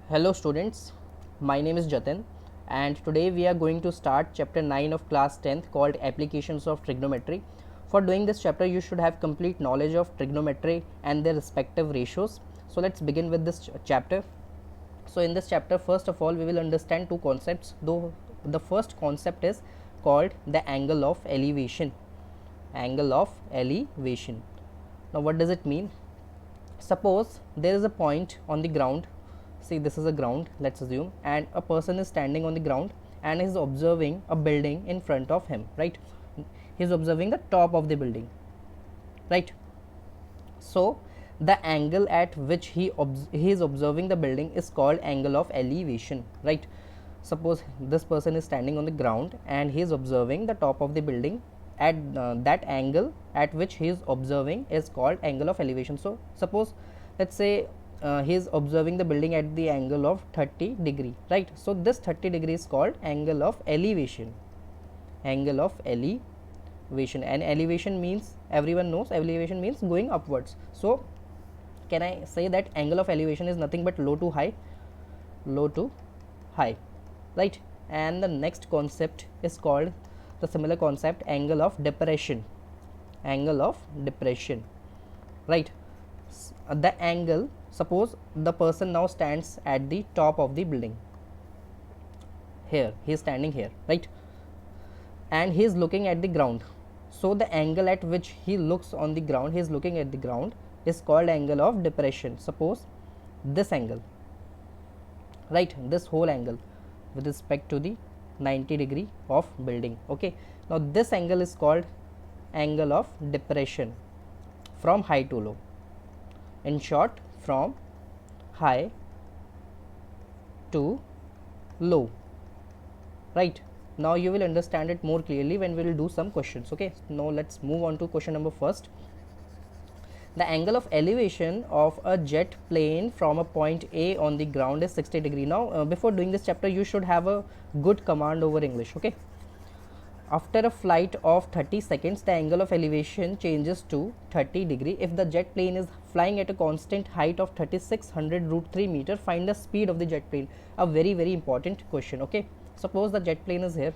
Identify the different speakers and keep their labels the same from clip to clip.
Speaker 1: Hello students, my name is Jatin and today we are going to start chapter 9 of class 10th called Applications of Trigonometry. For doing this chapter you should have complete knowledge of trigonometry and their respective ratios. So let's begin with this chapter. So in this chapter first of all we will understand two concepts, though the first concept is called the angle of elevation. Angle of elevation. Now what does it mean? Suppose there is a point on the ground. See, this is a ground, let's assume, and a person is standing on the ground and is observing a building in front of him, right? He is observing the top of the building, right? So the angle at which he is observing the building is called angle of elevation, right? Suppose this person is standing on the ground and he is observing the top of the building. At that angle at which he is observing is called angle of elevation. So suppose, let's say he is observing the building at the angle of 30 degree, right? So this 30 degree is called angle of elevation. Angle of elevation, and elevation means, everyone knows, elevation means going upwards. So can I say that angle of elevation is nothing but low to high, right? And the next concept is called the similar concept, angle of depression. Angle of depression, right? The angle, suppose the person now stands at the top of the building. Here he is standing here, right? And he is looking at the ground. So the angle at which he looks on the ground, he is looking at the ground, is called angle of depression. Suppose this angle, right, this whole angle with respect to the 90 degree of building. Okay, now this angle is called angle of depression from high to low. In short, from high to low, right? Now you will understand it more clearly when we will do some questions. Okay, now let's move on to question number first. The angle of elevation of a jet plane from a point A on the ground is 60 degree. Now before doing this chapter you should have a good command over English. Okay, after a flight of 30 seconds the angle of elevation changes to 30 degree if the jet plane is flying at a constant height of 3600 root 3 meter. Find the speed of the jet plane. A very important question. Okay, suppose the jet plane is here,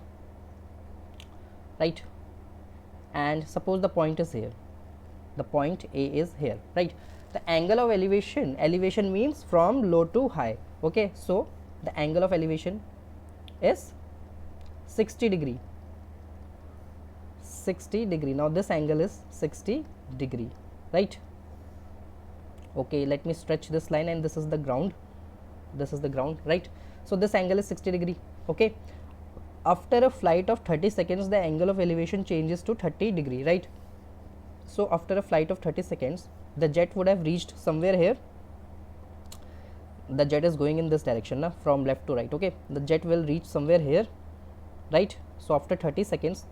Speaker 1: right, and suppose the point is here, the point A is here, right? The angle of elevation, elevation means from low to high. Okay, so the angle of elevation is 60 degree. 60 degree. Now this angle is 60 degree, right? Okay, let me stretch this line, and this is the ground, this is the ground, right? So this angle is 60 degree. Okay, after a flight of 30 seconds the angle of elevation changes to 30 degree, right? So after a flight of 30 seconds the jet would have reached somewhere here. The jet is going in this direction now, from left to right. Okay, the jet will reach somewhere here, right? So after 30 seconds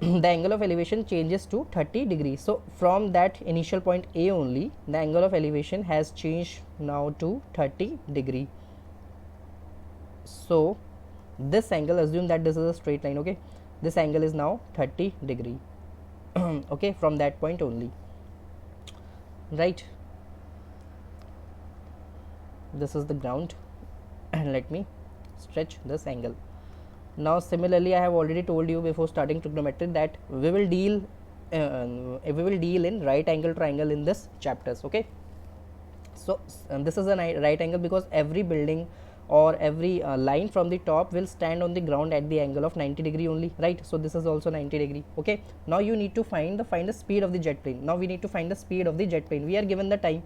Speaker 1: the angle of elevation changes to 30 degrees. So from that initial point A only the angle of elevation has changed now to 30 degree. So this angle, assume that this is a straight line. Okay, this angle is now 30 degree. Okay, from that point only, right? This is the ground and let me stretch this angle. Now similarly I have already told you before starting trigonometry that we will deal in right angle triangle in this chapters. Okay, so this is a right angle because every building or every line from the top will stand on the ground at the angle of 90 degree only, right? So this is also 90 degree. Okay, now you need to find the speed of the jet plane. Now we need to find the speed of the jet plane. We are given the time,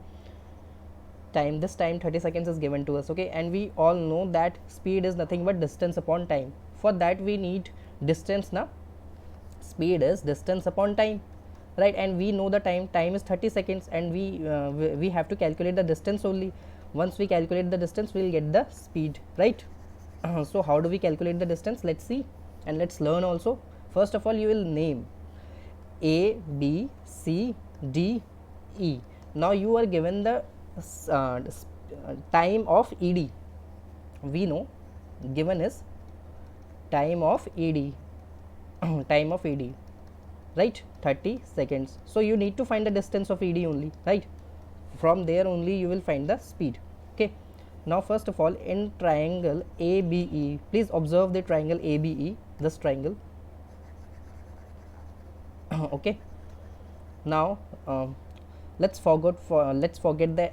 Speaker 1: this time 30 seconds is given to us. Okay, and we all know that speed is nothing but distance upon time. For that we need distance. Now speed is distance upon time, right? And we know the time is 30 seconds, and we have to calculate the distance only. Once we calculate the distance we will get the speed, right? So how do we calculate the distance? Let's see and let's learn also. First of all you will name A, B, C, D, E. Now you are given the time of ED. We know given is time of ED, time of ED, right, 30 seconds. So you need to find the distance of ED only, right? from there only you will find the speed. Okay, now first of all, in triangle ABE, please observe the triangle ABE, this triangle. Okay, now let's forget the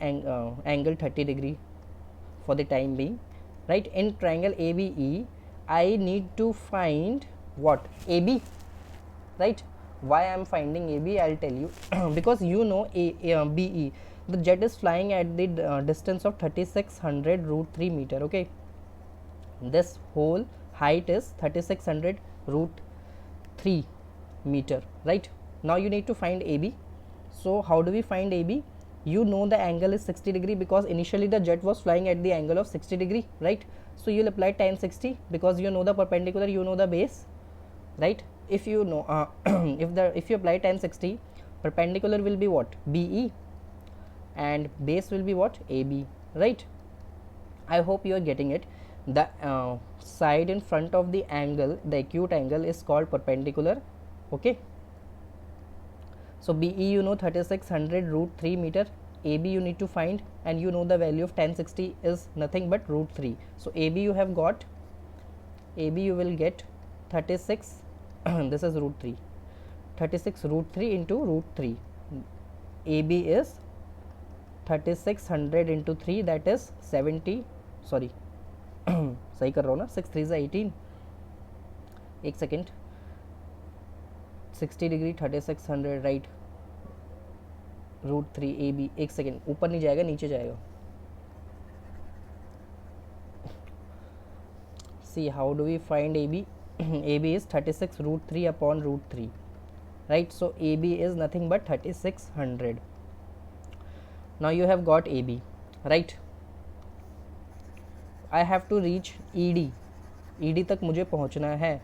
Speaker 1: angle 30 degree for the time being, right? In triangle ABE, I need to find what? AB, right? Why I am finding AB, I'll tell you. Because you know BE, the jet is flying at the distance of 3600 root 3 meter. Okay, this whole height is 3600 root 3 meter, right? Now you need to find AB. So how do we find AB? You know the angle is 60 degree because initially the jet was flying at the angle of 60 degree, right? So you'll apply tan 60 because you know the perpendicular, you know the base, right? If you know if you apply tan 60, perpendicular will be what? BE, and base will be what? AB, right? I hope you are getting it. The side in front of the angle, the acute angle, is called perpendicular. Okay, so BE you know 3600 root 3 meter, AB you need to find, and you know the value of tan 60 is nothing but root 3. So AB you have got, AB you will get 36 this is root 3, 36 root 3 into root 3. AB is 3600 into 3, that is 70, sorry सही कर रहा हूँ ना, 6 3 18, एक second, 60 degree 3600 right, root 3 AB, एक second, ऊपर नहीं जाएगा नीचे जाएगा. See how do we find AB? AB is 36 root 3 upon root 3, right? So AB is nothing but 3600. Now you have got AB, right? I have to reach ED, ED तक मुझे पहुंचना है,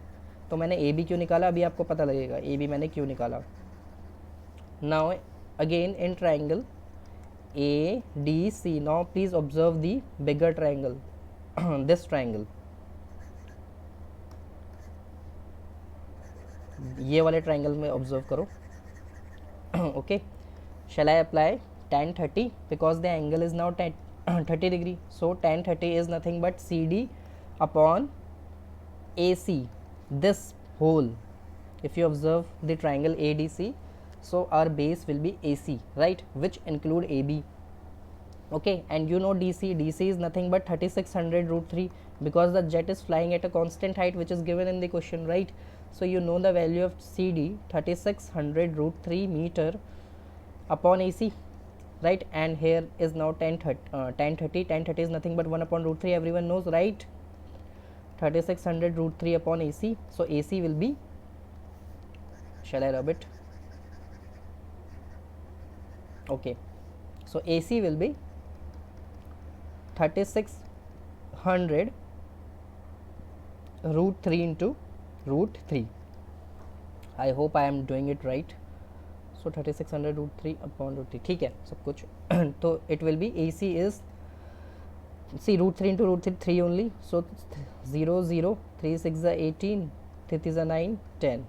Speaker 1: तो मैंने AB क्यों निकाला, अभी आपको पता लगेगा AB मैंने क्यों निकाला. Now again in triangle ADC, now please observe the bigger triangle this triangle, ये वाले ट्राइंगल में ऑब्जर्व करो. Okay, shall I apply tan 30 because the angle is now 30 degree, so tan 30 is nothing but CD upon AC, this whole. If you observe the triangle ADC, so our base will be AC, right, which include AB. Okay, and you know DC is nothing but 3600 root 3 because the jet is flying at a constant height which is given in the question, right? So you know the value of CD, 3600 root 3 meter upon AC, right? And here is now tan 30 is nothing but 1 upon root 3, everyone knows, right? 3600 root 3 upon AC, so AC will be, shall I rub it? Okay, so AC will be 3600 root 3 into root 3. I hope I am doing it right. So 3600 root 3 upon root 3, ठीक है सब कुछ. तो it will be AC is, see, root 3 into root 3, 3 only, so 0 0 3 6 are 18, 3 is 9 10.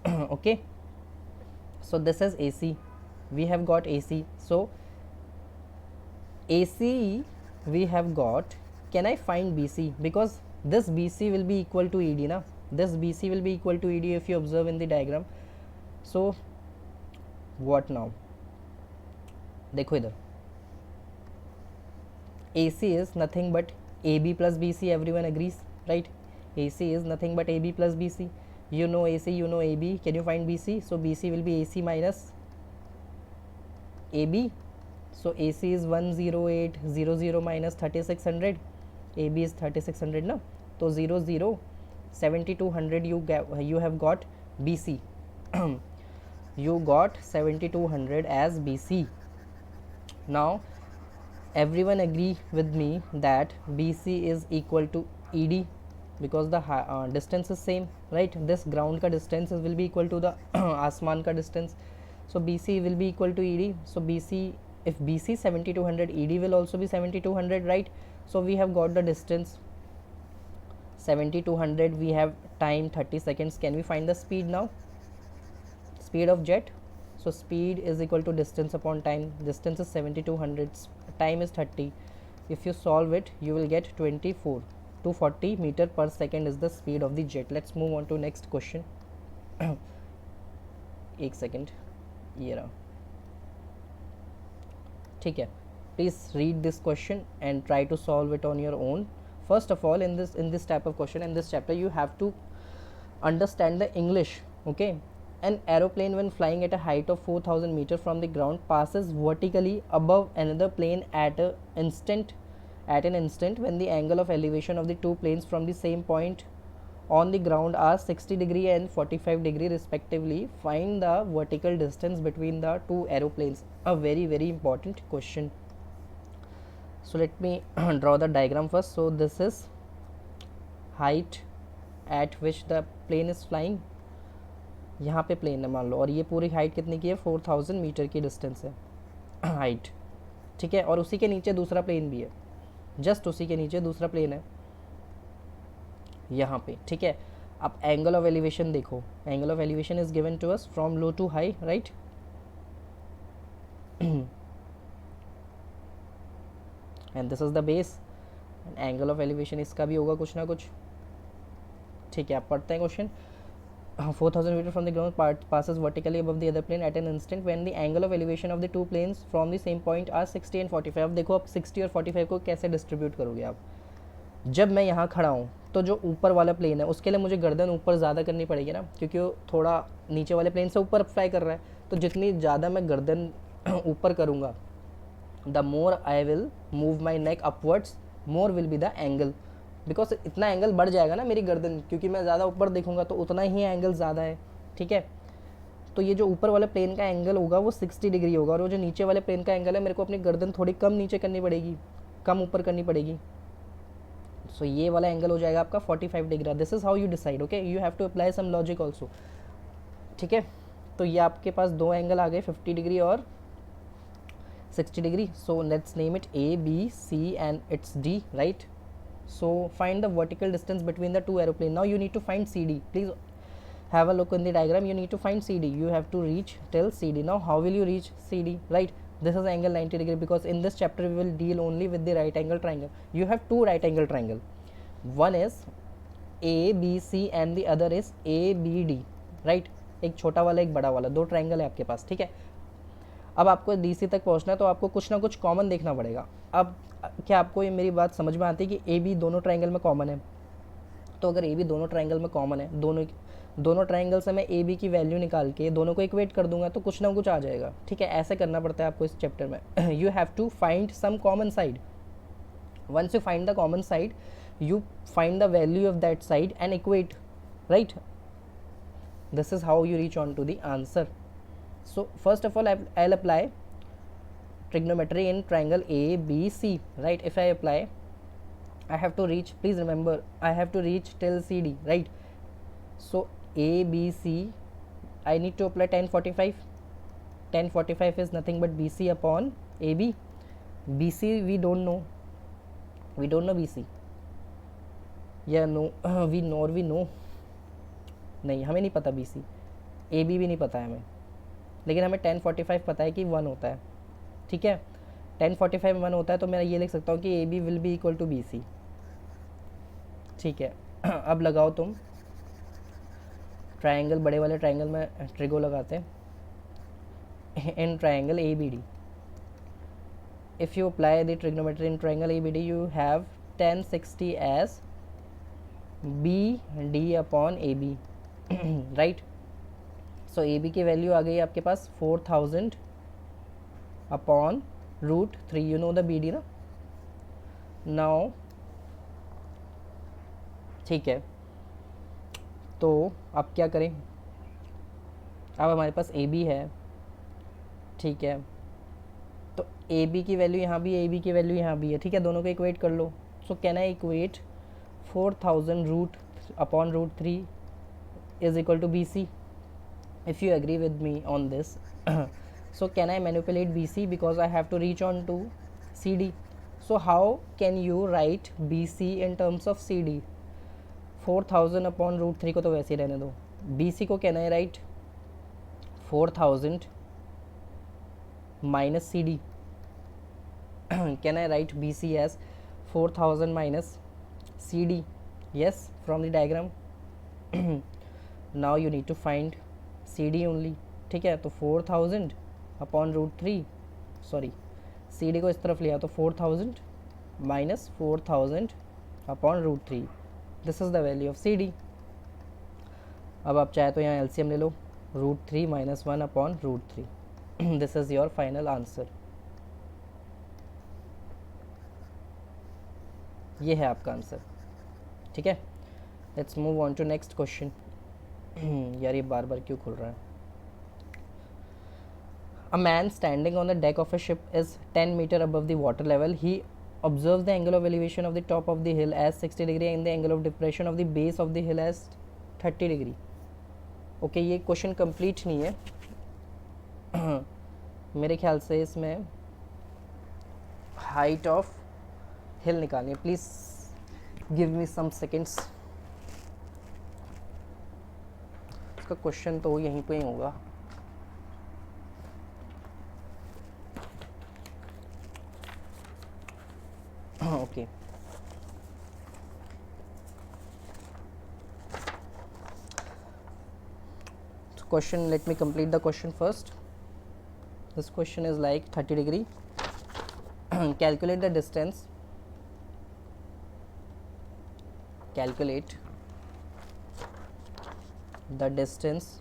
Speaker 1: Okay, so this is AC, we have got AC. So AC we have got. Can I find BC? Because this BC will be equal to ED na, this BC will be equal to ED if you observe in the diagram. So what now, देखो इधर, AC is nothing but AB plus BC, everyone agrees, right? AC is nothing but AB plus BC. You know AC, you know AB, can you find BC? So BC will be AC minus AB. So AC is 10800 minus 3600, AB is 3600 now, so 00 7200 you have got BC. You got 7200 as BC. Now everyone agree with me that BC is equal to ED because the distance is same, right? This ground ka distance will be equal to the asman ka distance, so BC will be equal to ED. So BC, if BC 7200, ED will also be 7200, right? So we have got the distance 7200, we have time 30 seconds. Can we find the speed now, speed of jet? So speed is equal to distance upon time. Distance is 7200, time is 30. If you solve it, you will get 24 to 40 meter per second is the speed of the jet. Let's move on to next question. एक second, ये रहा, ठीक है. Please read this question and try to solve it on your own. First of all, in this type of question, in this chapter, you have to understand the English. Okay, an aeroplane when flying at a height of 4000 meter from the ground passes vertically above another plane at an instant when the angle of elevation of the two planes from the same point on the ground are 60 degree and 45 degree respectively. Find the vertical distance between the two aeroplanes. A very very important question. So let me draw the diagram first. So this is height at which the plane is flying. यहाँ पे plane है मान लो, और ये पूरी height कितनी की है, 4000 मीटर की डिस्टेंस है हाइट, ठीक है. और उसी के नीचे दूसरा प्लेन भी है, जस्ट उसी के नीचे दूसरा प्लेन है यहाँ पे, ठीक है. अब एंगल ऑफ एलिवेशन देखो, angle of elevation is given to us from low to high, right. And this is the base. Angle of elevation इसका भी होगा कुछ ना कुछ, ठीक है. आप पढ़ते हैं question. 4000 meter from the ground passes vertically above the other plane at an instant when the angle of elevation of the two planes from the same point are 60 and 45. अब देखो आप 60 और 45 को कैसे डिस्ट्रीब्यूट करोगे आप. जब मैं यहाँ खड़ा हूँ तो जो ऊपर वाला प्लेन है उसके लिए मुझे गर्दन ऊपर ज़्यादा करनी पड़ेगी ना, क्योंकि वो थोड़ा नीचे वाले प्लेन से ऊपर फ्लाई कर रहा है. तो जितनी ज़्यादा मैं गर्दन ऊपर करूँगा, the more I will move my neck upwards, more will be the angle. Because इतना एंगल बढ़ जाएगा ना मेरी गर्दन, क्योंकि मैं ज़्यादा ऊपर देखूंगा तो उतना ही एंगल ज़्यादा है, ठीक है. तो ये जो ऊपर वाले प्लेन का एंगल होगा वो 60 डिग्री होगा, और वो जो नीचे वाले प्लेन का एंगल है मेरे को अपनी गर्दन थोड़ी कम नीचे करनी पड़ेगी, कम ऊपर करनी पड़ेगी. सो ये वाला एंगल हो जाएगा आपका 45 degree. This is how you decide. Okay, you have to apply some logic also, ठीक है. तो ये आपके पास दो एंगल आ गए, 50 डिग्री और 60 degree. So let's name it A, B, C and it's D, right? So find the vertical distance between the two aeroplane. Now you need to find CD. Please have a look in the diagram. You need to find CD. You have to reach till CD. Now how will you reach CD, right? This is angle 90 degree, because in this chapter we will deal only with the right angle triangle. You have two right angle triangle. One is ABC and the other is ABD, right? एक छोटा वाला एक बड़ा वाला, दो triangle है आपके पास, ठीक है. अब आपको DC तक पहुंचना है तो आपको कुछ ना कुछ कॉमन देखना पड़ेगा. अब क्या आपको ये मेरी बात समझ में आती है कि AB दोनों ट्राइंगल में कॉमन है? तो अगर AB दोनों ट्राइंगल में कॉमन है, दोनों ट्राइंगल से मैं AB की वैल्यू निकाल के दोनों को इक्वेट कर दूंगा तो कुछ ना कुछ आ जाएगा, ठीक है. ऐसे करना पड़ता है आपको इस चैप्टर में. You have to find some common side. Once you find the common side, you find the value of that side and equate, right? This is how you reach on to the answer. So first of all, I'll apply trigonometry in triangle ABC, right? If I apply, I have to reach, please remember, I have to reach till CD, right? So ABC, I need to apply tan 45. Tan 45 is nothing but BC upon AB. BC we don't know BC. या no we know नहीं, हमें नहीं पता BC. AB भी नहीं पता है हमें, लेकिन हमें tan 45 पता है कि 1 होता है, ठीक है. tan 45 1 होता है तो मैं ये लिख सकता हूँ कि AB will be equal to BC, ठीक है. अब लगाओ तुम ट्राइंगल, बड़े वाले ट्राइंगल में ट्रिगो लगाते हैं in triangle ABD. If you apply the trigonometry in triangle ABD, you have tan 60 as BD upon AB, right? So AB की वैल्यू आ गई आपके पास 4000 upon √3. you know the BD ना. now ठीक है, तो अब क्या करें. अब हमारे पास AB है, ठीक है. तो AB की वैल्यू यहाँ भी, AB की वैल्यू यहाँ भी है, ठीक है. दोनों को इक्वेट कर लो. So can I equate 4000 upon √3 is equal to BC, if you agree with me on this. So can I manipulate BC, because I have to reach on to CD. So how can you write BC in terms of CD? 4000 upon √3 को तो वैसे ही रहने दो. BC को can I write 4000 minus CD. Can I write BC as 4000 minus CD? Yes, from the diagram. Now you need to find CD only. ठीक है, तो 4000 upon root three, sorry CD को इस तरफ लिया तो 4000 minus 4000 upon root three, this is the value of CD. अब आप चाहे तो यहाँ LCM ले लो, root three minus one upon root three. This is your final answer. ये है आपका आंसर. ठीक है, let's move on to next question. यार ये बार बार क्यों खुल रहा है. A man standing on the deck of a ship is 10 meter above the water level. He observes the angle of elevation of the top of the hill as 60 degree and the angle of depression of the base of the hill as 30 degree. Okay, ये question complete नहीं है. मेरे ख्याल से इसमें height of hill निकालनी है. Please give me some seconds. इसका क्वेश्चन तो यहीं पे ही होगा. Okay. So question, let me complete the question first. This question is like 30 degree. Calculate the distance. Calculate the distance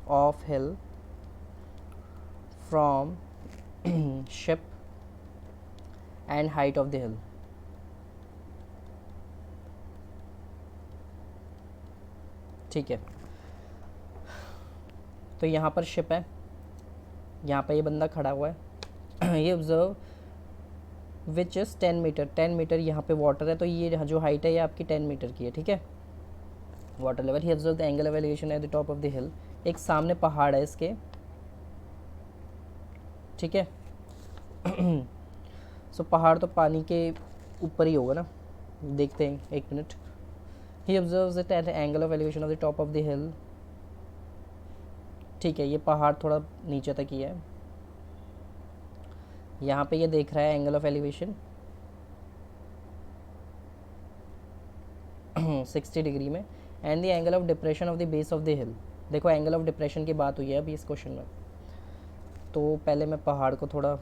Speaker 1: of hill from ship and height of the hill. ठीक है, तो यहाँ पर शिप है, यहाँ पे ये बंदा खड़ा हुआ है. ये observe which is 10 metre. 10 metre यहाँ पे वाटर है, तो ये जो हाइट है ये आपकी 10 मीटर की है. ठीक है, water level. He observe the angle of elevation at the top of the हिल. एक सामने पहाड़ है इसके. ठीक है. सो पहाड़ तो पानी के ऊपर ही होगा ना. देखते हैं, एक minute. He observes it at angle of elevation of the top of the हिल. ठीक है, ये पहाड़ थोड़ा नीचे तक ही है. यहाँ पे ये देख रहा है एंगल ऑफ एलिवेशन 60 डिग्री में, and the angle of depression of the base of the हिल. देखो एंगल ऑफ डिप्रेशन की बात हुई है अभी इस क्वेश्चन में. तो पहले मैं पहाड़ को थोड़ा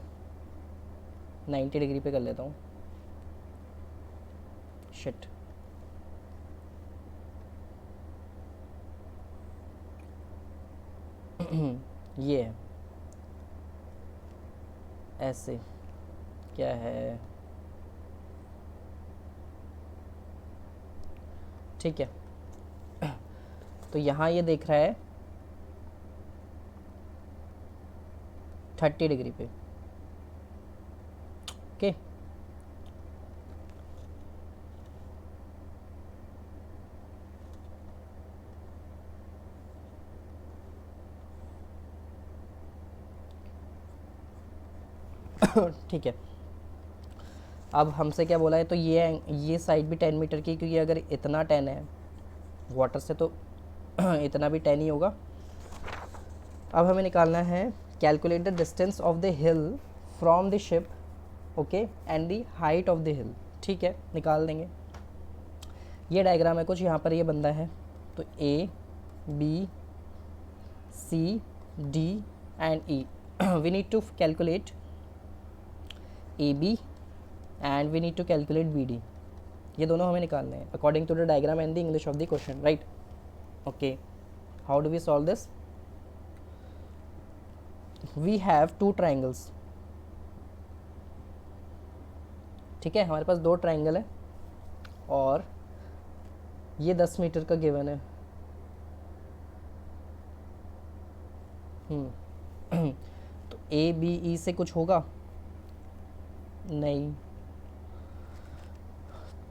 Speaker 1: 90 डिग्री पे कर लेता हूँ. शिट, ये है ऐसे. क्या है, ठीक है. तो यहाँ ये देख रहा है 30 डिग्री पे. ओके, ठीक है. अब हमसे क्या बोला है, तो ये साइड भी 10 मीटर की, क्योंकि अगर इतना 10 है वाटर से तो इतना भी 10 ही होगा. अब हमें निकालना है calculate the distance of the hill from the ship, okay, and the height of the हिल. ठीक है, निकाल देंगे. ये डायग्राम है कुछ. यहाँ पर ये बंदा है, तो A, B, C, D and E. We need to calculate AB and we need to calculate BD. ये दोनों हमें निकालने हैं according to the diagram and the English of the question, right? Okay, how do we solve this? We have two triangles. ठीक है, हमारे पास दो triangle है और ये 10 मीटर का गिवन है. तो ABE से कुछ होगा नहीं,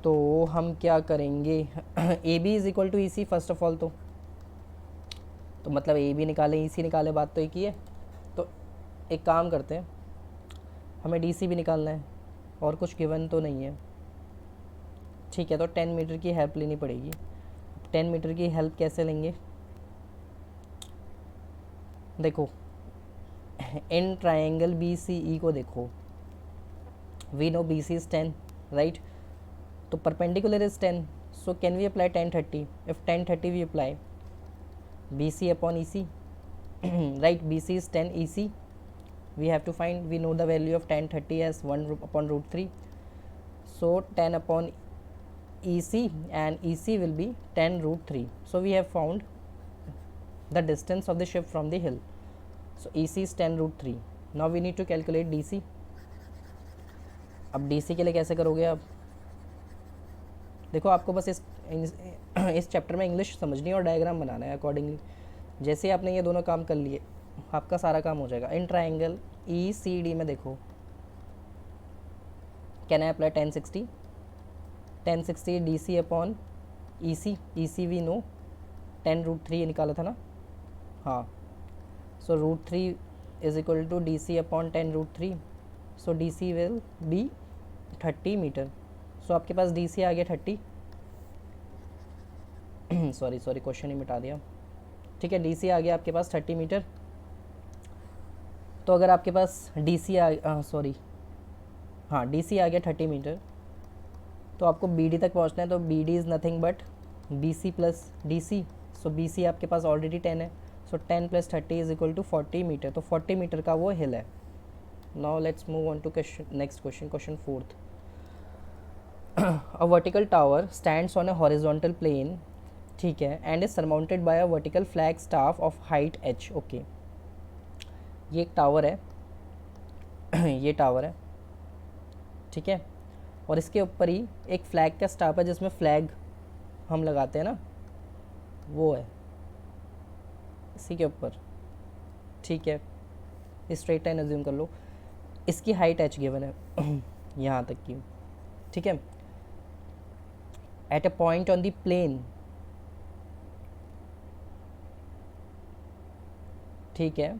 Speaker 1: तो हम क्या करेंगे. AB is equal to EC first of all. तो मतलब AB निकालें EC निकालें, बात तो एक ही है. तो एक काम करते हैं, हमें DC भी निकालना है और कुछ गिवन तो नहीं है. ठीक है, तो 10 मीटर की हेल्प लेनी पड़ेगी. 10 मीटर की हेल्प कैसे लेंगे. देखो in triangle B C E को देखो, we know B C is 10, right? तो perpendicular is 10, so can we apply tan 30? If tan 30 we apply BC upon EC, right? BC is 10, EC we have to find, we know the value of tan 30 as 1 upon root 3, so 10 upon EC and EC will be 10 root 3. So we have found the distance of the ship from the hill, so EC is 10 root 3. Now we need to calculate DC. अब DC के लिए कैसे करोगे आप? देखो, आपको बस इस चैप्टर में इंग्लिश समझनी है और डायग्राम बनाना है अकॉर्डिंगली। जैसे आपने ये दोनों काम कर लिए, आपका सारा काम हो जाएगा। In triangle E C D में देखो, can I apply 1060? 1060 D C upon E C, E C we know 10 root 3 निकाला था ना, हाँ। So root 3 is equal to D C upon 10 root 3, so D C will be 30 meter. So आपके पास D C आ गया 30, sorry question ही मिटा दिया, ठीक है। डी सी आ गया आपके पास 30 मीटर। तो अगर आपके पास डी सी डी सी आ गया 30 मीटर, तो आपको बी डी तक पहुंचना है। तो B D is nothing but B C plus D C, so B C आपके पास ऑलरेडी 10 है, so 10 plus 30 is equal to 40 metres. तो 40 मीटर का वो हिल है। Now let's move on to next question, question 4th। A vertical tower stands on a horizontal plane, ठीक है, and is surmounted by a vertical flag staff of height h. Okay, ये एक tower है ये tower है, ठीक है, और इसके ऊपर ही एक फ्लैग का स्टाफ है जिसमें फ्लैग हम लगाते हैं ना, वो है इसी के ऊपर, ठीक है। स्ट्रेट लाइन अज्यूम कर लो, इसकी हाइट h गिवन है यहाँ तक की, ठीक है। At a point on the plane, ठीक है,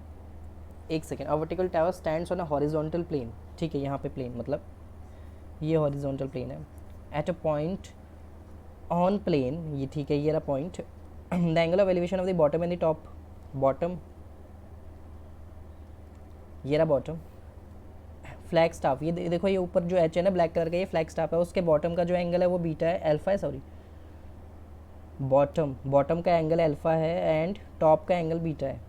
Speaker 1: एक सेकेंड। A vertical tower stands on a horizontal plane, ठीक है, यहाँ पे प्लेन मतलब ये हॉरिजॉन्टल प्लेन है। At a point on plane, ये ठीक है, ये रहा point. The angle of elevation of the bottom and the top, bottom, ये रहा बॉटम। फ्लैग स्टाफ, ये देखो, ये ऊपर जो एच है ना ब्लैक कलर का, ये फ्लैग स्टाफ है। उसके बॉटम का जो एंगल है वो बीटा है, अल्फा है, सॉरी, बॉटम का एंगल अल्फा है एंड टॉप का एंगल बीटा है,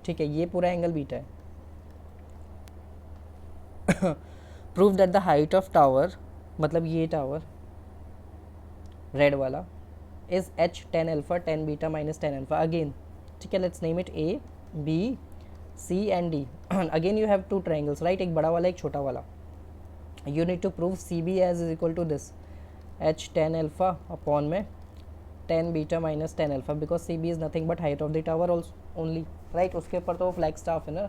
Speaker 1: ठीक है, ये पूरा एंगल बीटा है। Prove that the height of tower, मतलब ये टावर रेड वाला, is H 10 alpha 10 beta minus 10 alpha again, ठीक है। Let's name it A B C and D. Again you have two triangles, right, एक बड़ा वाला एक छोटा वाला। You need to prove C B as is equal to this H 10 alpha upon में 10 beta minus 10 alpha, because C B is nothing but height of the tower only, right. उसके ऊपर तो वो फ्लैग स्टाफ है ना।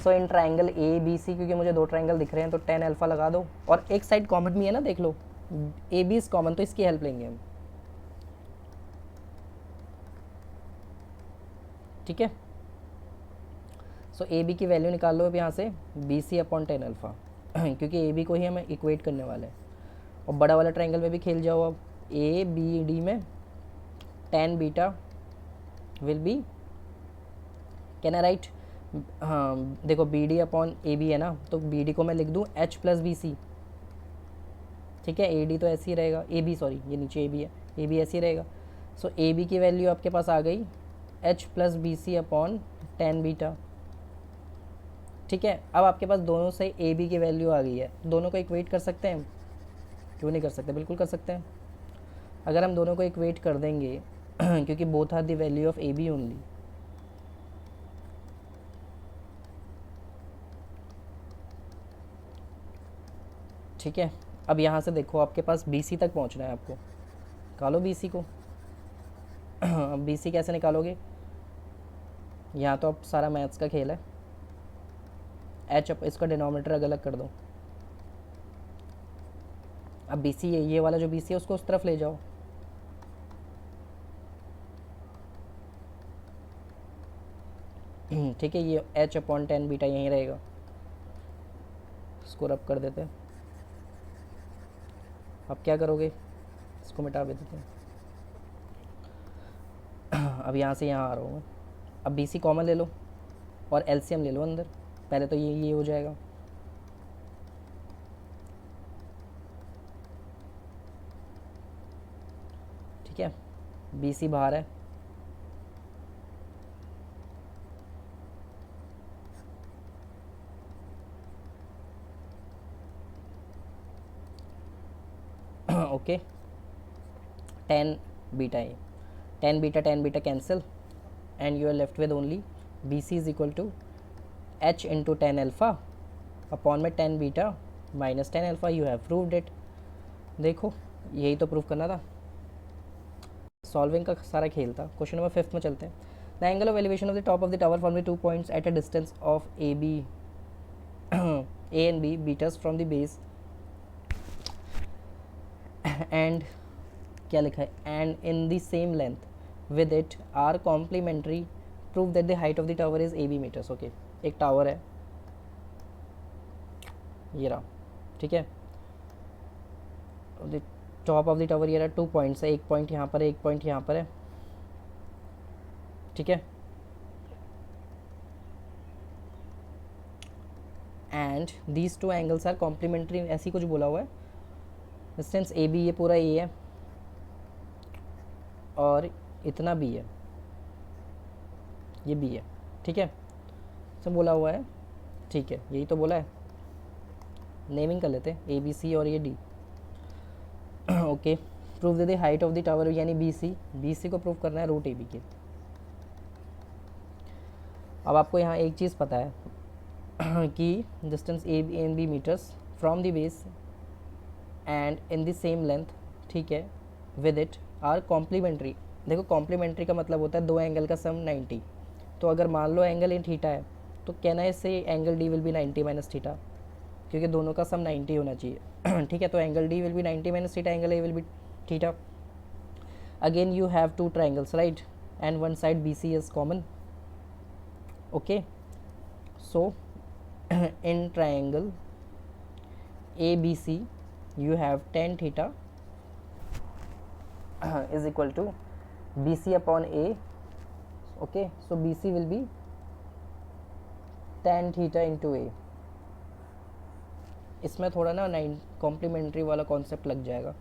Speaker 1: सो in triangle A B सी, क्योंकि मुझे दो ट्राइंगल दिख रहे हैं, तो 10 अल्फा लगा दो, और एक साइड कॉमन भी है ना, देख लो, ए बी इज कॉमन, तो इसकी हेल्प लेंगे हम, ठीक है। सो ए बी की वैल्यू निकाल लो अब यहाँ से, बी सी अपॉन 10 अल्फा, क्योंकि ए बी को ही हमें इक्वेट करने वाले हैं। और बड़ा वाला ट्राइंगल में भी खेल जाओ अब, ए बी डी में 10 beta will be, can I right, हाँ देखो, B D upon A B है ना, तो बी डी को मैं लिख दूँ एच प्लस बी सी, ठीक है। ए डी तो ऐसे ही रहेगा, ए बी, सॉरी, ये नीचे ए बी है, ए बी ऐसे ही रहेगा। सो ए बी की वैल्यू आपके पास आ गई H plus B C upon 10 beta, ठीक है। अब आपके पास दोनों से ए बी की वैल्यू आ गई है, दोनों को इक्वेट कर सकते हैं, क्यों नहीं कर सकते, बिल्कुल कर सकते हैं। अगर हम दोनों को इक्वेट कर देंगे क्योंकि both are the value of A B only, ठीक है। अब यहाँ से देखो, आपके पास बी सी तक पहुँचना है आपको, निकालो बी सी को। अब बी सी कैसे निकालोगे, यहाँ तो अब सारा मैथ्स का खेल है। एच इसका डिनोमिनेटर अलग अलग कर दो। अब बी सी, ये वाला जो बी सी है उसको उस तरफ ले जाओ, ठीक है। ये एच अपॉन 10 बीटा यहीं रहेगा, इसको रब कर देते हैं। अब क्या करोगे, इसको मिटा भी देते हैं। अब यहाँ से यहाँ आ रहा हूँ मैं। अब बी सी कॉमन ले लो और एलसीएम ले लो अंदर। पहले तो ये हो जाएगा, ठीक है। बी सी बाहर है, okay. Tan beta A, tan beta cancel and you are left with only BC is equal to H into 10 alpha upon में 10 beta minus 10 alpha. You have proved it. देखो यही तो प्रूफ करना था, सॉल्विंग का सारा खेल था। क्वेश्चन नंबर 5 में चलते हैं। The angle of elevation of the top of the tower from the 2 points at a distance of A B A and B metres from the base and क्या लिखा है, and in the same length with it are complementary, prove that the height of the tower is AB meters. okay, एक tower है ये रहा, ठीक है। The top of the tower ये रहा, 2 पॉइंट्स है, एक पॉइंट यहाँ पर है, एक पॉइंट यहाँ पर है, ठीक है। And these two angles are complementary, ऐसी कुछ बोला हुआ है। डिस्टेंस ए बी, ये पूरा ए है और इतना बी है, ये बी है, ठीक है। सब बोला हुआ है, ठीक है, यही तो बोला है। नेमिंग कर लेते हैं ए बी सी और ये D. Okay, prove they the height of the tower, यानी बी सी को प्रूव करना है रूट ए बी के। अब आपको यहाँ एक चीज़ पता है कि distance A and B metres from the base and in the same length, ठीक है, विद इट आर कॉम्प्लीमेंट्री। देखो कॉम्प्लीमेंट्री का मतलब होता है दो एंगल का सम 90। तो अगर मान लो एंगल इन थीटा है तो कहना है इससे angle D will be 90 minus theta, क्योंकि दोनों का सम 90 होना चाहिए। ठीक है, तो angle D will be 90 minus theta, angle A will be theta. Again you have two triangles right, and one side B C is common. Okay, so in triangle ABC you have tan theta is equal to BC upon A. okay, so BC will be tan theta into A. इसमें थोड़ा ना complementary वाला concept लग जाएगा।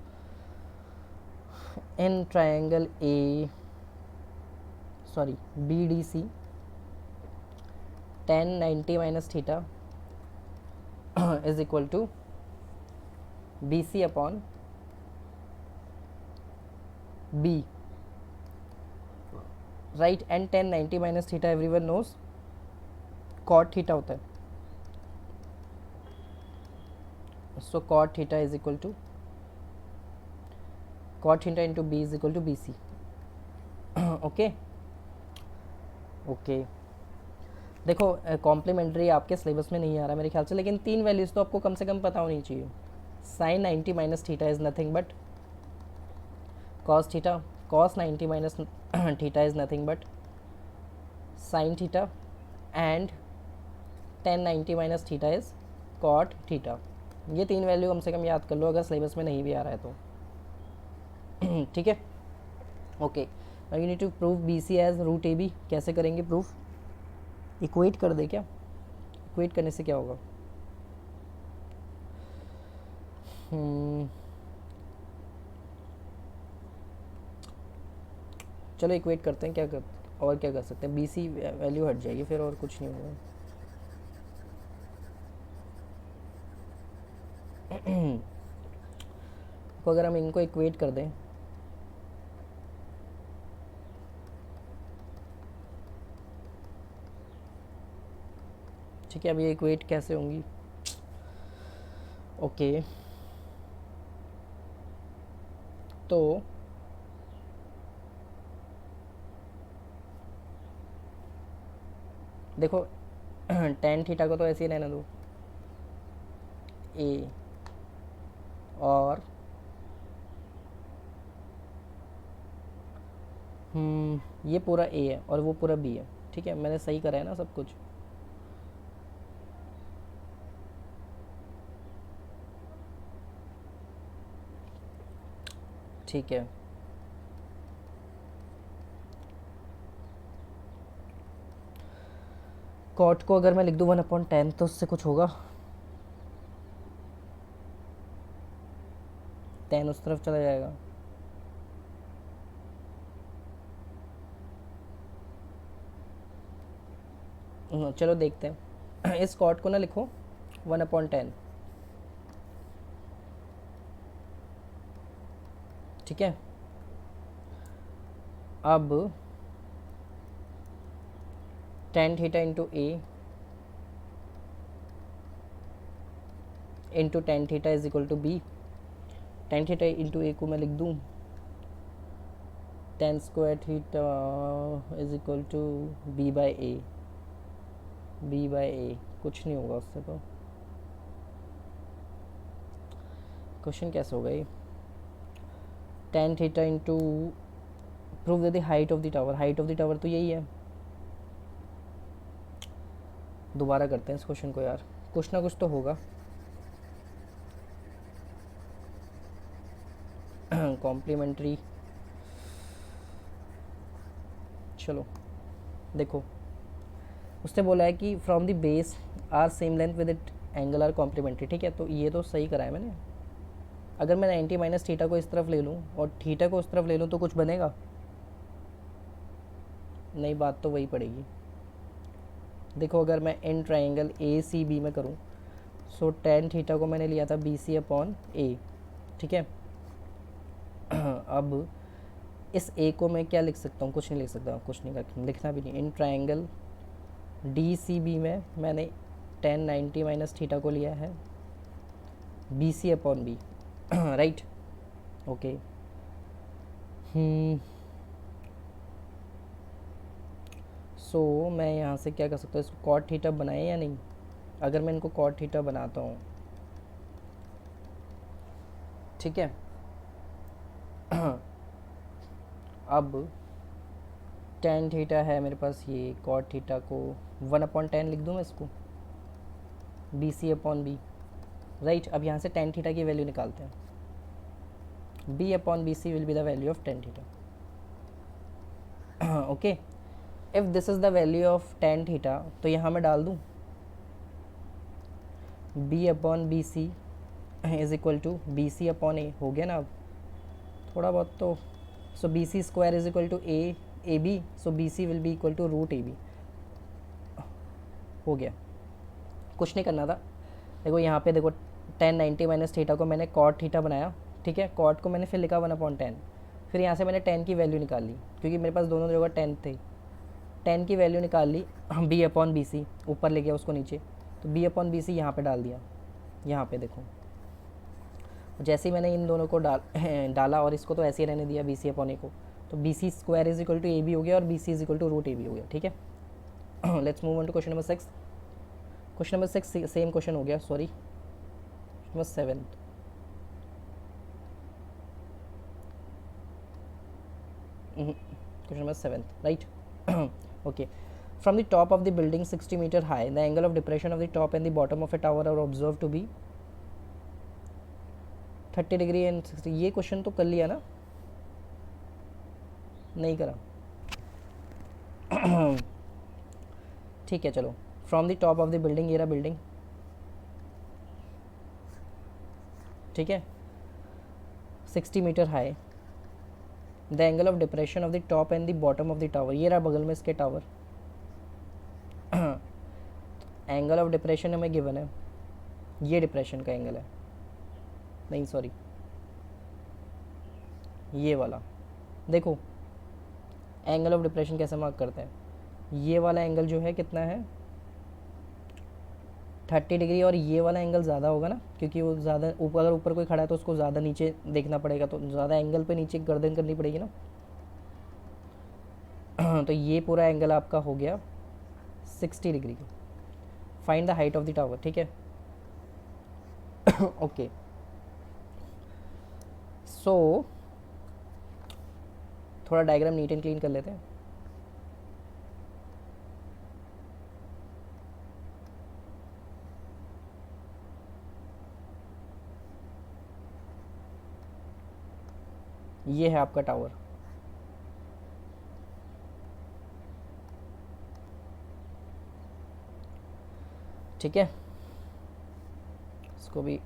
Speaker 1: इन triangle A sorry BDC tan 90 minus theta is equal to BC upon B, right, and tan 90 minus theta everyone knows cot theta होता है, so cot theta is equal to cot theta into B is equal to BC. Okay okay, देखो complementary आपके syllabus में नहीं आ रहा मेरे ख्याल से, लेकिन 3 वैल्यूज़ तो आपको कम से कम पता होनी चाहिए। Sine 90 minus theta is nothing but cos theta, cos 90 minus theta is nothing but sine theta, and tan 90 minus theta is cot theta. ये 3 वैल्यू कम से कम याद कर लो अगर सिलेबस में नहीं भी आ रहा है तो। ठीक है, okay. Now you need to prove BC as root AB। कैसे करेंगे प्रूफ? इक्वेट कर दे क्या? इक्वेट करने से क्या होगा? चलो इक्वेट करते हैं, और क्या कर सकते हैं। BC वैल्यू हट जाएगी फिर, और कुछ नहीं होगा। तो अगर हम इनको इक्वेट कर दें, ठीक है, अब ये इक्वेट कैसे होंगी? ओके, तो देखो tan थीटा को तो ऐसे ही रहने दो A, और ये पूरा A है और वो पूरा B है। ठीक है, मैंने सही करा है ना सब कुछ? ठीक है, कॉट को अगर मैं लिख दूँ 1/10 तो उससे कुछ होगा, 10 उस तरफ चला जाएगा। चलो देखते हैं। इस कॉट को ना लिखो 1/10, ठीक है। अब tan theta into a into tan theta is equal to b. tan theta into a को मैं लिख दूँ tan square theta is equal to b by a. B by a कुछ नहीं होगा उससे, तो क्वेश्चन कैसे होगा ये। tan theta into prove the height of the tower. Height of the tower तो यही है। दोबारा करते हैं इस क्वेश्चन को यार, कुछ ना कुछ तो होगा। कॉम्प्लीमेंट्री, चलो देखो, उसने बोला है कि from the base are same length with it angle are complementary, ठीक है। तो ये तो सही करा है मैंने। अगर मैं 90 माइनस थीटा को इस तरफ ले लूँ और थीटा को उस तरफ ले लूँ तो कुछ बनेगा नहीं, बात तो वही पड़ेगी। देखो अगर मैं इन ट्राइंगल ए सी बी में करूँ, सो tan थीटा को मैंने लिया था बी सी अपॉन ए, ठीक है। अब इस ए को मैं क्या लिख सकता हूँ, कुछ नहीं लिख सकता, कुछ नहीं लिखना भी नहीं। In triangle D C B में मैंने tan 90 माइनस थीटा को लिया है B C upon B, right, okay. So मैं यहाँ से क्या कर सकता हूँ, इसको कॉट थीटा बनाए या नहीं। अगर मैं इनको कॉट थीटा बनाता हूँ, ठीक है। अब tan थीटा है मेरे पास, ये कॉट थीटा को 1/10 लिख दूँ मैं इसको, B C upon B, right. अब यहाँ से tan थीटा की वैल्यू निकालते हैं। b upon B C will be the value of tan theta, okay. If this is the value of tan theta तो यहाँ मैं डाल दूँ b upon B C is equal to B C upon a, हो गया ना। अब थोड़ा बहुत तो, so B C square is equal to A B, so B C will be equal to root A B, हो गया। कुछ नहीं करना था। देखो यहाँ पे देखो tan 90 माइनस थीटा को मैंने कॉट थीटा बनाया, ठीक है। कॉट को मैंने फिर लिखा 1/10, फिर यहाँ से मैंने tan की वैल्यू निकाल ली, क्योंकि मेरे पास दोनों जगह tan थे। tan की वैल्यू निकाल ली, b अपॉन बी सी ऊपर ले गया उसको नीचे, तो b अपॉन बी सी यहाँ पर डाल दिया। यहाँ पे देखो जैसे ही मैंने इन दोनों को डाला और इसको तो ऐसे ही रहने दिया बी सी अपॉन ए को, तो B C square is equal to A B हो गया और B C is equal to root A B हो गया, ठीक है। Let's move on to question number 6। Question number 6 same question हो गया, sorry number 7। Question number 7, right, okay. From the top of the building 60 meter high, the angle of depression of the top and the bottom of a tower are observed to be 30 degree and 60। ये question तो कर लिया ना, नहीं करा। ठीक है चलो, from the top of the building, ये रहा बिल्डिंग, ठीक है, 60 metre high, the angle of depression of the top and the bottom of the tower, ये रहा बगल में इसके टावर। एंगल ऑफ डिप्रेशन हमें गिवन है, ये डिप्रेशन का एंगल है, नहीं सॉरी ये वाला। देखो एंगल ऑफ डिप्रेशन कैसे मार्क करते हैं, ये वाला एंगल जो है कितना है 30 डिग्री, और ये वाला एंगल ज़्यादा होगा ना, क्योंकि वो ज़्यादा अगर ऊपर कोई खड़ा है तो उसको ज़्यादा नीचे देखना पड़ेगा, तो ज़्यादा एंगल पे नीचे गर्दन करनी पड़ेगी ना। तो ये पूरा एंगल आपका हो गया 60 डिग्री का। Find the height of the tower, ठीक है। ओके सो थोड़ा डायग्राम नीट एंड क्लीन कर लेते हैं। ये है आपका टावर, ठीक है, इसको भी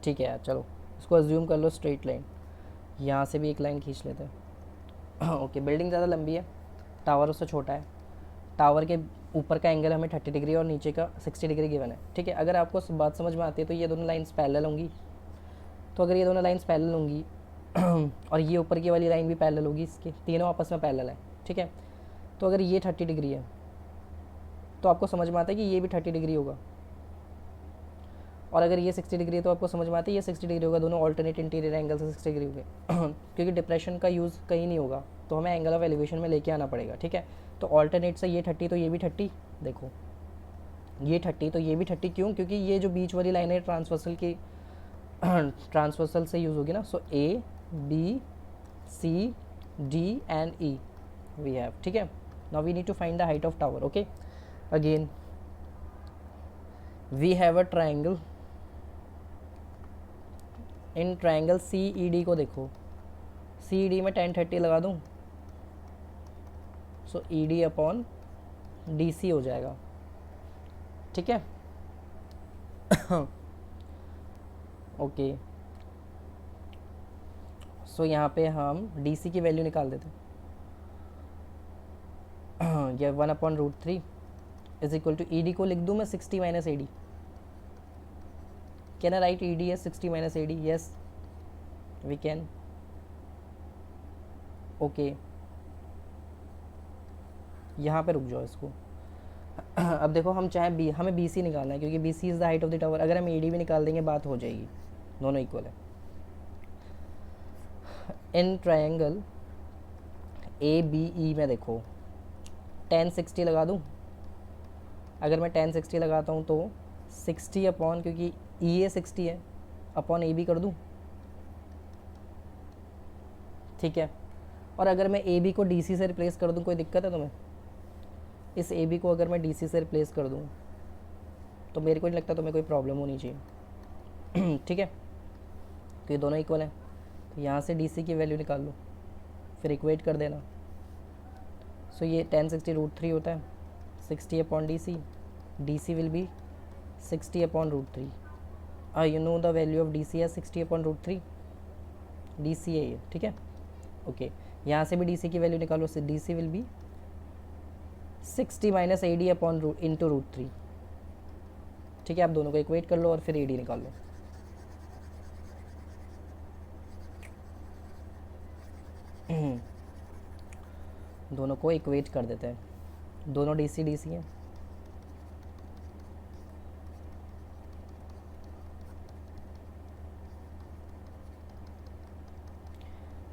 Speaker 1: ठीक है यार, चलो इसको अज्यूम कर लो स्ट्रेट लाइन, यहाँ से भी एक लाइन खींच लेते हैं। ओके, बिल्डिंग ज़्यादा लंबी है, टावर उससे छोटा है, टावर के ऊपर का एंगल हमें 30 डिग्री और नीचे का 60 डिग्री गिवन है। ठीक है, अगर आपको बात समझ में आती है तो ये दोनों लाइन्स पैरेलल होंगी, तो अगर ये दोनों लाइन्स पैरेलल होंगी और ये ऊपर की वाली लाइन भी पैरेलल होगी, इसके तीनों आपस में पैरेलल है। ठीक है, तो अगर ये 30 डिग्री है तो आपको समझ में आता है कि ये भी 30 डिग्री होगा, और अगर ये 60 डिग्री है तो आपको समझ में आता है ये 60 डिग्री होगा, दोनों ऑल्टरनेट इंटीरियर एंगल से 60 डिग्री होंगे। क्योंकि डिप्रेशन का यूज़ कहीं नहीं होगा, तो हमें एंगल ऑफ एलिवेशन में लेके आना पड़ेगा। ठीक है, तो ऑल्टरनेट से ये 30 तो ये भी 30, देखो ये 30 तो ये भी 30, क्यों? क्योंकि ये जो बीच वाली लाइन है ट्रांसवर्सल की ट्रांसवर्सल से यूज़ होगी ना। So A B C D and E we have. ठीक है, now we need to find the height of tower. Okay, again we have a triangle, in triangle C E D को देखो, C E D में 1030 लगा दूँ, so E D upon D C हो जाएगा। ठीक है, ओके, सो यहाँ पे हम डी सी की वैल्यू निकाल देते हैं। ये 1/√3 is equal to E D को लिख दूँ मैं 60 minus A D. Can I write E D as 60 minus A D? Yes we can. Okay, यहाँ पे रुक जाओ इसको। अब देखो, हम चाहे बी, हमें बी सी निकालना है क्योंकि B C is the height of the tower. अगर हम ए डी भी निकाल देंगे बात हो जाएगी, दोनों इक्वल है। In triangle A B E में देखो 1060 लगा दूँ। अगर मैं 1060 लगाता हूँ तो 60 अपॉन, क्योंकि ई ए 60 है, अपॉन ए बी कर दूँ। ठीक है, और अगर मैं ए बी को डी सी से रिप्लेस कर दूँ, कोई दिक्कत है तुम्हें? इस ए बी को अगर मैं डी सी से रिप्लेस कर दूँ तो मेरे को नहीं लगता तुम्हें कोई प्रॉब्लम होनी चाहिए। ठीक है, तो ये दोनों इक्वल हैं, तो यहाँ से डी सी की वैल्यू निकाल लो, फिर इक्वेट कर देना। सो ये 1060√3 होता है, 60 upon D C will be 60 upon √3। You know the value of D C है 60 अपॉन √3, डी सी है ये। ठीक है, ओके, यहाँ से भी डी सी की वैल्यू निकालो, D C will be 60 minus A D upon into √3। ठीक है, आप दोनों को इक्वेट कर लो और फिर ए डी निकाल लो। दोनों को इक्वेट कर देते हैं, दोनों डी सी हैं।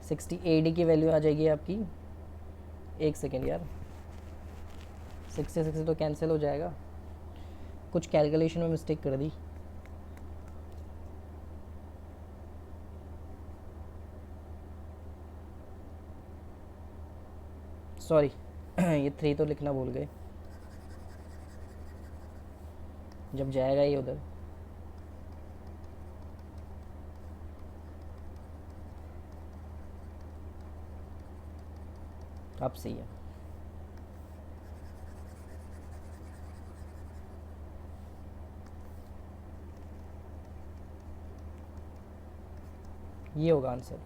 Speaker 1: सिक्सटी ए डी की वैल्यू आ जाएगी आपकी, एक सेकेंड यार, 60 तो कैंसिल हो जाएगा, कुछ कैलकुलेशन में मिस्टेक कर दी। सॉरी, ये 3 तो लिखना भूल गए, जब जाएगा ये उधर। अब सही है, ये होगा answer.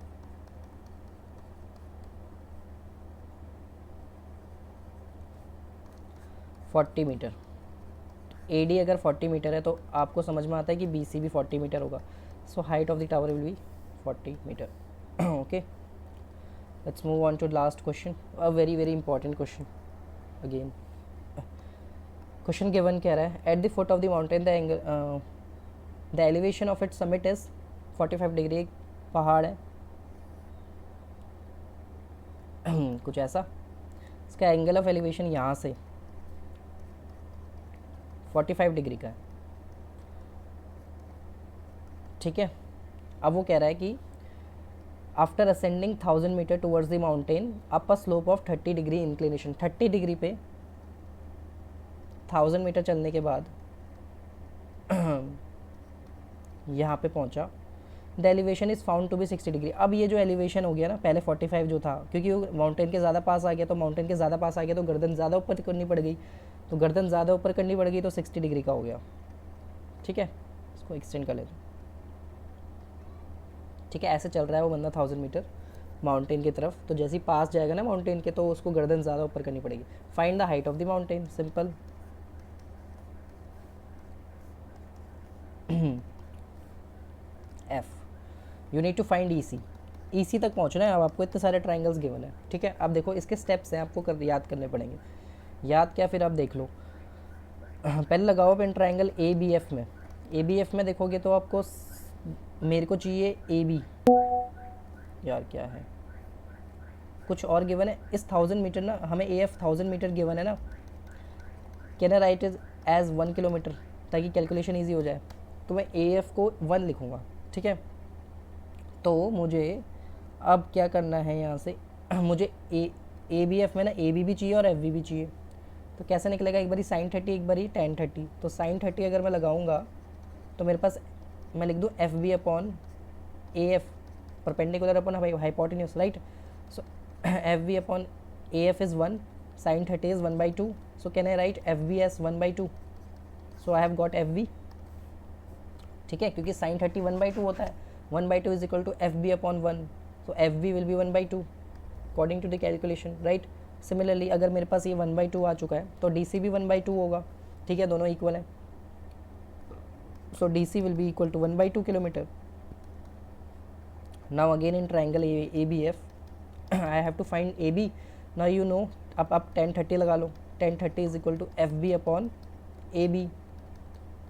Speaker 1: Forty metre, A D अगर 40 मीटर है तो आपको समझ में आता है कि बी सी भी 40 मीटर होगा। So height of the tower will be 40 metre. Okay, let's move on to last question, a very very important question again. Question given कह रहा है, at the foot of the mountain the angle the elevation of its summit is 45 degree. एक पहाड़ है कुछ ऐसा, इसका angle of elevation यहाँ से 45 डिग्री का है। ठीक है, अब वो कह रहा है कि after ascending 1000 metre towards the mountain up a slope of 30 degree inclination, 30 degree पे 1000 मीटर चलने के बाद यहाँ पे पहुँचा, the elevation is found to be 60 degree. अब ये जो एलिवेशन हो गया ना, पहले 45 जो था, क्योंकि वो माउंटेन के ज़्यादा पास आ गया, तो माउंटेन के ज़्यादा पास आ गया तो गर्दन ज़्यादा ऊपर करनी पड़ गई, तो गर्दन ज़्यादा ऊपर करनी पड़ गई तो 60 डिग्री का हो गया। ठीक है, इसको एक्सटेंड कर लेते हैं। ठीक है, ऐसे चल रहा है वो बंदा 1000 मीटर माउंटेन की तरफ, तो जैसे ही पास जाएगा ना माउंटेन के, तो उसको गर्दन ज़्यादा ऊपर करनी पड़ेगी। Find the height of the mountain, simple. F, you need to find E C तक पहुंचना है। अब आपको इतने सारे ट्राइंगल्स गिवन है। ठीक है, अब देखो इसके स्टेप्स हैं, आपको याद करने पड़ेंगे। याद क्या, फिर आप देख लो। पहले लगाओ पेन ट्राइंगल ए बी एफ में। ए बी एफ में देखोगे तो आपको मेरे को चाहिए ए बी, यार क्या है, कुछ और गिवन है इस 1000 मीटर ना, हमें ए एफ 1000 मीटर गिवन है ना। Can I write is as 1 kilometre, ताकि कैलकुलेशन ईजी हो जाए। तो मैं ए एफ को 1 लिखूँगा। ठीक है, तो मुझे अब क्या करना है यहाँ से, मुझे ए बी एफ में ना ए बी भी चाहिए और एफ बी भी चाहिए। तो कैसे निकलेगा, एक बारी sin 30 एक बारी tan 30। तो sin 30 अगर मैं लगाऊंगा तो मेरे पास, मैं लिख दूँ F B upon A F, perpendicular upon hypotenuse, right. So F B upon A F is 1, sin 30 is 1/2। So can I write F B as 1/2। So I have got F B. ठीक है, क्योंकि sin 30 1/2 होता है, 1/2 is equal to F B upon 1। So F B will be 1/2 according to the calculation, right. Similarly अगर मेरे पास ये 1/2 आ चुका है तो डी सी भी 1/2 होगा। ठीक है, दोनों इक्वल हैं। So D C will be equal to 1/2 kilometer. Now again in triangle A B F I have to find A B. Now you know, अब आप tan 30 लगा लो। tan 30 is equal to F B upon A B.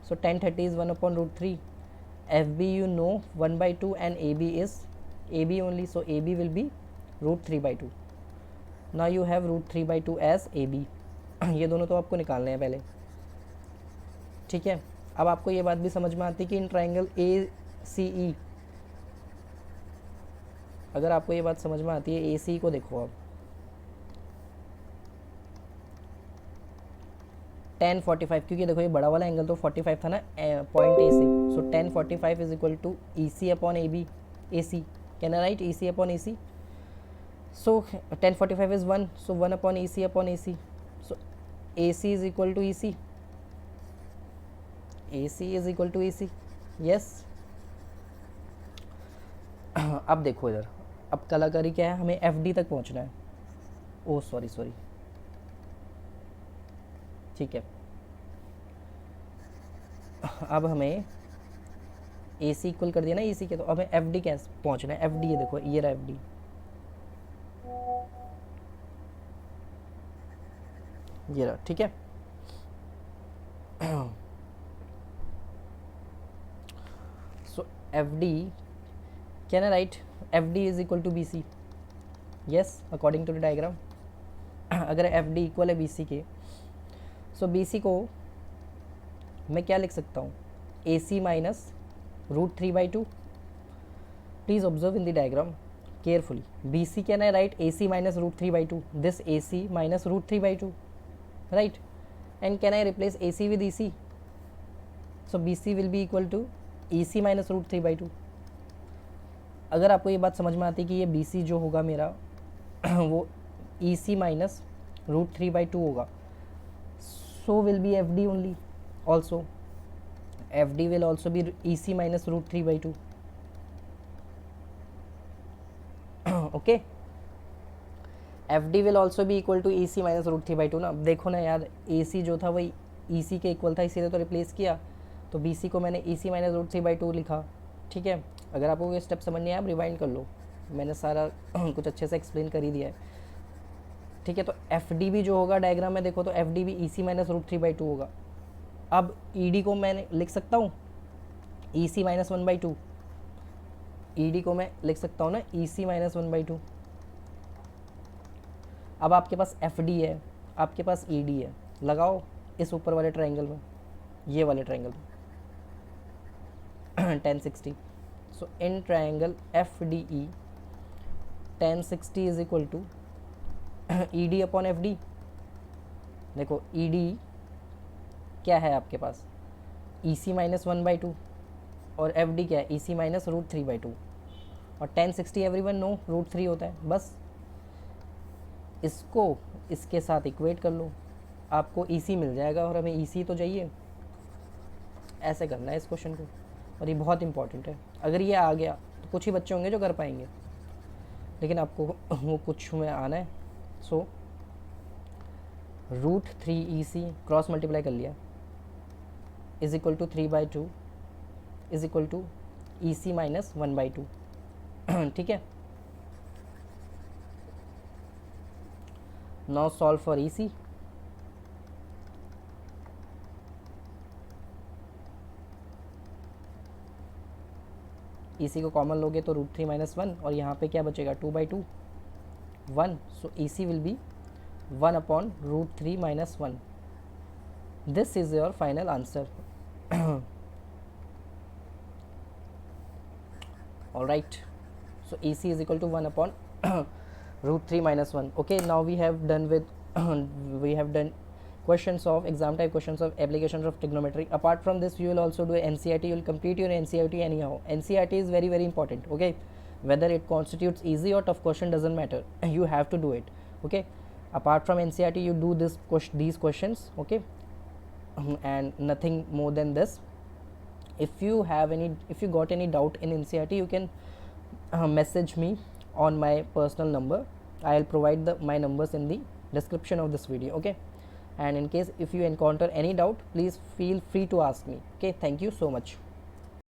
Speaker 1: So tan 30 is 1/√3। F B you know 1/2 and A B is A B only, so A B will be √3/2। Now you have √3/2 as A B. ये दोनों तो आपको निकालने हैं पहले। ठीक है, अब आपको ये बात भी समझ में आती है कि इन ट्राइंगल ए सी ई, अगर आपको ये बात समझ में आती है, ए सी को देखो अब, tan 45, क्योंकि देखो ये बड़ा वाला एंगल तो 45 था ना पॉइंट ए से। So tan 45 is equal to E C upon A B, A C. Can I write E C upon A C? So tan 45 is 1, so 1 upon EC upon AC. So AC is equal to EC. AC is equal to EC. Yes. अब देखो इधर, अब कलाकारी क्या है, हमें FD तक पहुंचना है। ओह सॉरी, ठीक है। अब हमें AC इक्वल कर दिया ना EC के, तो अब हमें FD कैसे पहुंचना है। FD ये देखो, ये रहा FD। ये रहा, ठीक है। So F D, can I write F D is equal to B C? Yes, according to the diagram. अगर एफ डी इक्वल है बी सी के, सो बी सी को मैं क्या लिख सकता हूँ, A C minus √3/2। Please observe in the diagram carefully. BC can I write AC minus √3/2? This AC minus √3/2, right? And can I replace AC with EC? So BC will be equal to EC minus √3/2. अगर आपको ये बात समझ में आती है कि ये BC जो होगा मेरा वो EC minus √3/2 होगा, so will be FD only also. FD will also be EC minus √3/2. Okay, F D will also भी equal to E C minus √3/2 ना। देखो ना यार, ए सी जो था वही ई सी के इक्वल था, इसीलिए तो रिप्लेस किया, तो बी सी को मैंने ई सी माइनस √3/2 लिखा। ठीक है, अगर आपको ये स्टेप समझ नहीं आया आप रिवाइंड कर लो, मैंने सारा कुछ अच्छे से एक्सप्लेन कर ही दिया है। ठीक है, तो एफ डी भी जो होगा डायग्राम में देखो, तो एफ डी भी ई सी माइनस √3/2 होगा। अब ई डी को मैंने लिख सकता हूँ ई सी माइनस 1/2, ई डी को मैं लिख सकता हूँ ना ई सी माइनस 1/2। अब आपके पास एफ डी है, आपके पास ई डी है, लगाओ इस ऊपर वाले ट्राइंगल में, ये वाले ट्राइंगल में 1060। So in triangle F D E 1060 is equal to E D upon F D. देखो ई डी क्या है आपके पास, ई सी माइनस 1/2, और एफ डी क्या है, E C minus root three by two, और 1060 एवरीवन नो रूट थ्री होता है। बस इसको इसके साथ इक्वेट कर लो, आपको ई सी मिल जाएगा, और हमें ई सी तो चाहिए। ऐसे करना है इस क्वेश्चन को, और ये बहुत इंपॉर्टेंट है। अगर ये आ गया तो कुछ ही बच्चे होंगे जो कर पाएंगे, लेकिन आपको वो कुछ में आना है। So root three E C cross multiply कर लिया is equal to 3/2 is equal to E C minus 1/2। ठीक है, now solve for E C. E C को कॉमन लोगे तो रूट थ्री माइनस वन, और यहाँ पे क्या बचेगा, 2/2 1। सो ई सी will B 1/√3 minus 1. This is your final answer. Alright, so EC is equal to 1/√3 minus 1. Okay, now we have done with we have done questions of exam type questions of applications of trigonometry. Apart from this, you will also do NCERT. You will complete your NCERT anyhow. NCERT is very very important. Okay, whether it constitutes easy or tough question doesn't matter. You have to do it. Okay, apart from NCERT, you do these questions. Okay, and nothing more than this. If you got any doubt in NCERT, you can message me on my personal number. I'll provide my numbers in the description of this video. Okay, and in case if you encounter any doubt, please feel free to ask me. Okay, thank you so much.